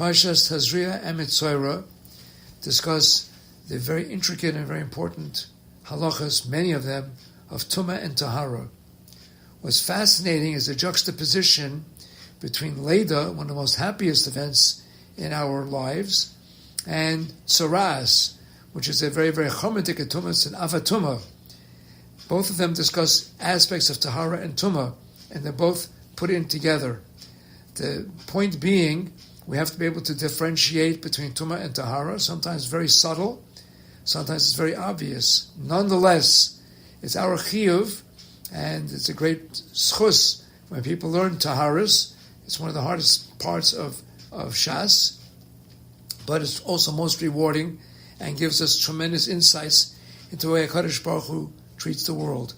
Parshas Tazria and Metzora discuss the very intricate and very important halachas, many of them, of Tumah and Tahara. What's fascinating is the juxtaposition between Leda, one of the most happiest events in our lives, and Tzoras, which is a very, very chometic Tumah and Avatumah. Both of them discuss aspects of Tahara and Tumah, and they're both put in together. The point being, we have to be able to differentiate between Tumah and Tahara, sometimes very subtle, sometimes it's very obvious. Nonetheless, it's our chiyuv, and it's a great schus when people learn Taharas. It's one of the hardest parts of Shas, but it's also most rewarding and gives us tremendous insights into the way HaKadosh Baruch Hu treats the world.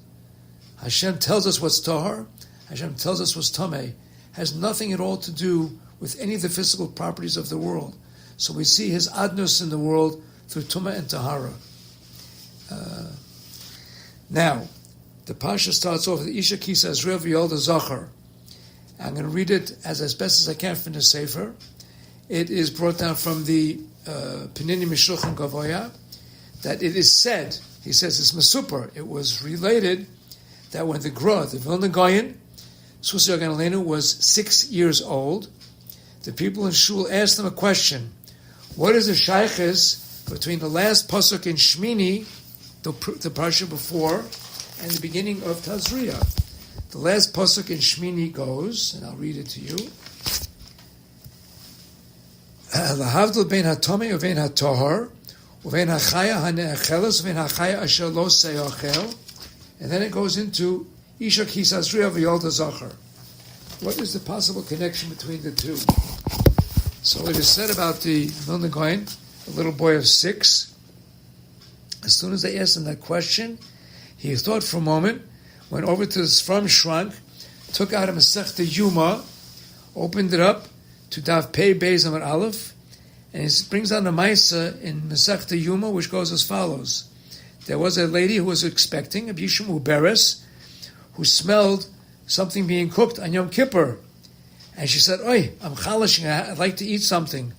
Hashem tells us what's Tahar, Hashem tells us what's Tameh, has nothing at all to do with any of the physical properties of the world. So we see his adnus in the world through Tumah and Tahara. Now, the Parsha starts off with Isha Kisa Azriel V'Yolda Zachar. I'm going to read it as best as I can from the Sefer. It is brought down from the Penini Mishluchim Gavoya that it is said, he says it's Mesupar, it was related that when the Gra, the Vilna Gaon, Susi Aganalenu, was 6 years old, the people in Shul asked them a question. What is the shaykhis between the last pasuk in Shmini, the parsha before, and the beginning of Tazria? The last pasuk in Shmini goes, and I'll read it to you. Lahavdil bein hatomei uvein hatohar, uvein hachaya hane'acheles, uvein hachaya asher lo se'achel. And then it goes into Isha Kisazriya v'Yolda Zachar. What is the possible connection between the two? So it is said about the Vilna Gaon, a little boy of 6. As soon as they asked him that question, he thought for a moment, went over to the Sfram Shrank, took out a Masechta Yuma, opened it up to Dav Pei Beis Amar Aleph, and he brings down a Maisa in Masechta Yuma, which goes as follows. There was a lady who was expecting, a Bishum Uberes, who smelled something being cooked on Yom Kippur. And she said, Oi, I'm chalashing, I'd like to eat something.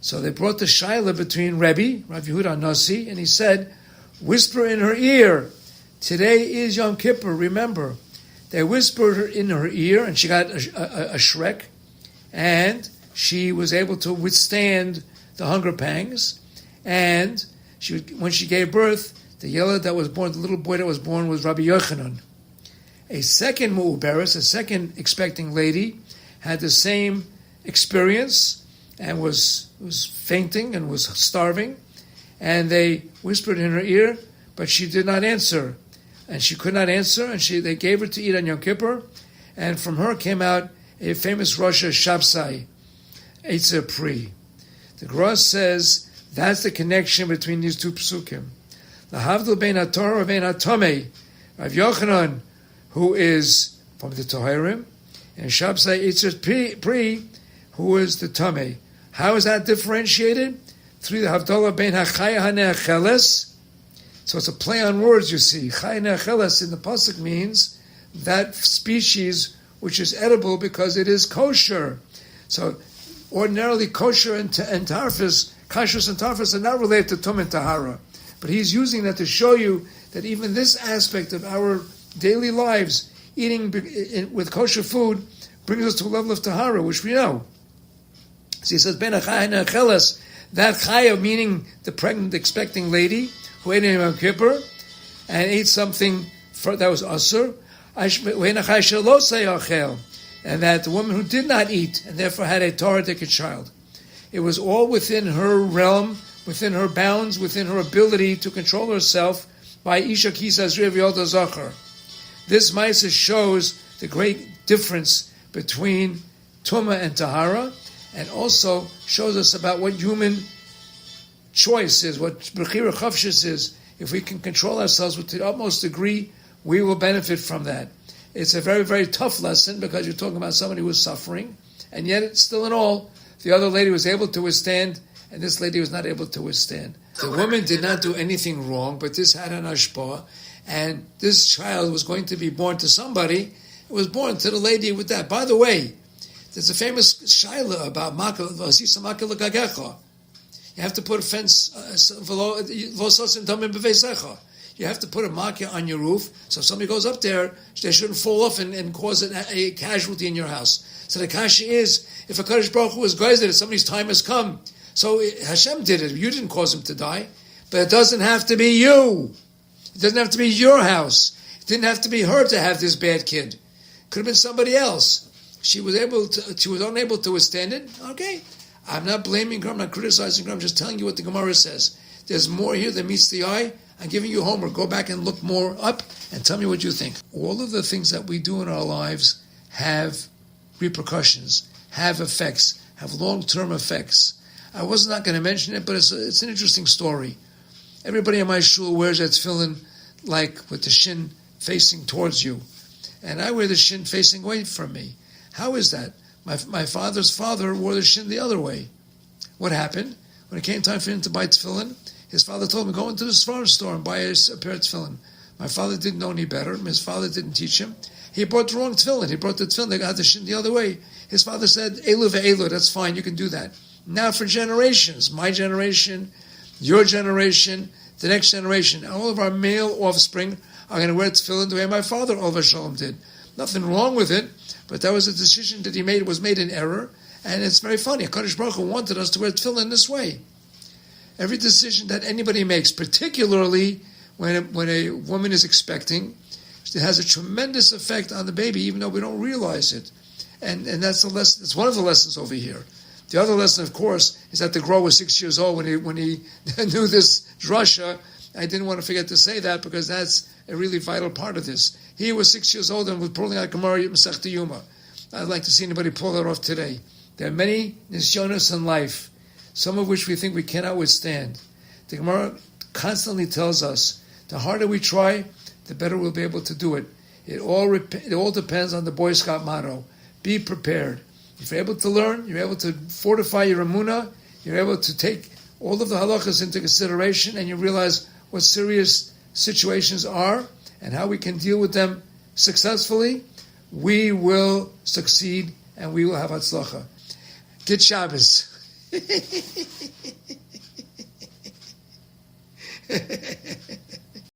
So they brought the shaila between Rav Yehuda Nasi, and he said, whisper in her ear, today is Yom Kippur, remember. They whispered in her ear, and she got a shrek, and she was able to withstand the hunger pangs, and when she gave birth, the yellow that was born, the little boy that was born was Rabbi Yochanan. A second mu'uberes, a second expecting lady, had the same experience and was fainting and was starving, and they whispered in her ear, but she did not answer, and she could not answer, and they gave her to eat on Yom Kippur, and from her came out a famous Rasha Shabsai, Eitzer Pri. The Gra says that's the connection between these two psukim. Lahavdil bein haTorah bein haTamei, Rav Yochanan, who is from the Tohirim, and Shabsai Eitzer Pri, who is the Tamei. How is that differentiated? Through the Havdalah bein hachaya hane'acheles. So it's a play on words, you see. Chaya ne'acheles in the pasuk means that species which is edible because it is kosher. So ordinarily kosher and tarfus, kashrus and tarfus are not related to tum and tahara. But he's using that to show you that even this aspect of our daily lives, eating with kosher food, brings us to a level of tahara, which we know. So he says, Ben achaya ne'acheles, that chaya, meaning the pregnant expecting lady who ate in Yom Kippur and ate something that was asur, and that the woman who did not eat and therefore had a Torah-dicted child. It was all within her realm, within her bounds, within her ability to control herself by Isha Kisa Azriya V'Yolda Zachar. This Maisa shows the great difference between Tumah and Tahara, and also shows us about what human choice is, what Bechira Chavshis is. If we can control ourselves with the utmost degree, we will benefit from that. It's a very, very tough lesson because you're talking about somebody who was suffering, and yet it's still in all, the other lady was able to withstand, and this lady was not able to withstand. The woman did not do anything wrong, but this had an ashpah, and this child was going to be born to somebody. It was born to the lady with that. By the way, There's a famous shaila about vasisa makil gagecha. You have to put a fence. You have to put a makkah on your roof, so if somebody goes up there, they shouldn't fall off and cause a casualty in your house. So the kasha is, if a Kadosh Baruch Hu is geizer, somebody's time has come. So Hashem did it. You didn't cause him to die. But it doesn't have to be you. It doesn't have to be your house. It didn't have to be her to have this bad kid. It could have been somebody else. She was unable to withstand it. Okay. I'm not blaming her. I'm not criticizing her. I'm just telling you what the Gemara says. There's more here than meets the eye. I'm giving you homework. Go back and look more up and tell me what you think. All of the things that we do in our lives have repercussions, have effects, have long-term effects. I was not going to mention it, but it's an interesting story. Everybody in my shul wears that tefillin like with the shin facing towards you. And I wear the shin facing away from me. How is that? My father's father wore the shin the other way. What happened? When it came time for him to buy tefillin, his father told him, go into the Sephora store and buy a pair of tefillin. My father didn't know any better. His father didn't teach him. He bought the wrong tefillin. He brought the tefillin. They got the shin the other way. His father said, Elu ve'elu, that's fine, you can do that. Now for generations, my generation, your generation, the next generation, all of our male offspring are going to wear tefillin the way my father, Olva Shalom, did. Nothing wrong with it, but that was a decision that he made. It was made in error, and it's very funny. HaKadosh Baruch Hu wanted us to wear tefillin this way. Every decision that anybody makes, particularly when a woman is expecting, it has a tremendous effect on the baby, even though we don't realize it. And that's the lesson. It's one of the lessons over here. The other lesson, of course, is that the Grow was 6 years old when he knew this drasha. I didn't want to forget to say that because that's a really vital part of this. He was 6 years old and was pulling out Gemara Masechta Yuma. I'd like to see anybody pull that off today. There are many nisyonos in life, some of which we think we cannot withstand. The Gemara constantly tells us the harder we try, the better we'll be able to do it. It all depends on the Boy Scout motto. Be prepared. If you're able to learn, you're able to fortify your emunah, you're able to take all of the halachas into consideration, and you realize what serious situations are and how we can deal with them successfully, we will succeed and we will have hatzlacha. Good Shabbos.